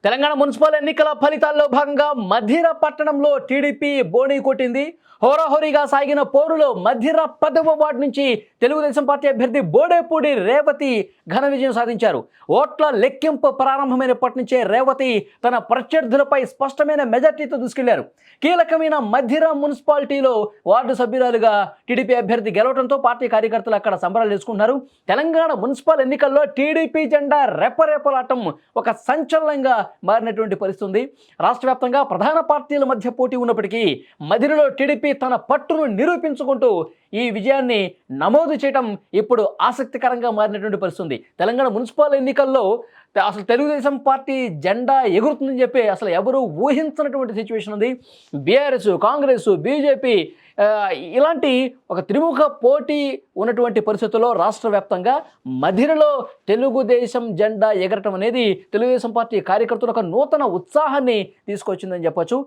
Telangana municipal ఎన్నికల ఫలితాల్లో భాగంగా మధిర పట్టణంలో టీడీపీ బోణీ కొట్టింది. హోరాహోరీగా సాగిన పోరులో మధిర 10వ వార్డు నుంచి తెలుగుదేశం పార్టీ అభ్యర్థి బోడేపూడి రేవతి ఘన విజయం సాధించారు. ఓట్ల లెక్కింపు ప్రారంభమైనప్పటి నుంచే రేవతి తన ప్రత్యర్థులపై స్పష్టమైన మెజార్టీతో దూసుకెళ్లారు. కీలకమైన మధిర మున్సిపాలిటీలో వార్డు సభ్యురాలుగా టీడీపీ అభ్యర్థి గెలవడంతో పార్టీ కార్యకర్తలు అక్కడ సంబరాలు చేసుకుంటున్నారు. తెలంగాణ మున్సిపల్ ఎన్నికల్లో టీడీపీ జెండా రెపరెపలాటం ఒక సంచలనంగా మారినటువంటి పరిస్థితి ఉంది. రాష్ట్ర వ్యాప్తంగా ప్రధాన పార్టీల మధ్య పోటీ ఉన్నప్పటికీ మధిరలో టీడీపీ తన పట్టును నిరూపించుకుంటూ ఈ విజయాన్ని నమోదు చేయడం ఇప్పుడు ఆసక్తికరంగా మారినటువంటి పరిస్థితి ఉంది. తెలంగాణ మున్సిపల్ ఎన్నికల్లో అసలు తెలుగుదేశం పార్టీ జెండా ఎగురుతుందని చెప్పి అసలు ఎవరు ఊహించినటువంటి సిచ్యువేషన్ ఉంది. బీఆర్ఎస్, కాంగ్రెస్, బీజేపీ ఇలాంటి ఒక త్రిముఖ పోటీ ఉన్నటువంటి పరిస్థితుల్లో రాష్ట్ర వ్యాప్తంగా మధిరలో తెలుగుదేశం జెండా ఎగరటం అనేది తెలుగుదేశం పార్టీ కార్యకర్తలు ఒక నూతన ఉత్సాహాన్ని తీసుకొచ్చిందని చెప్పొచ్చు.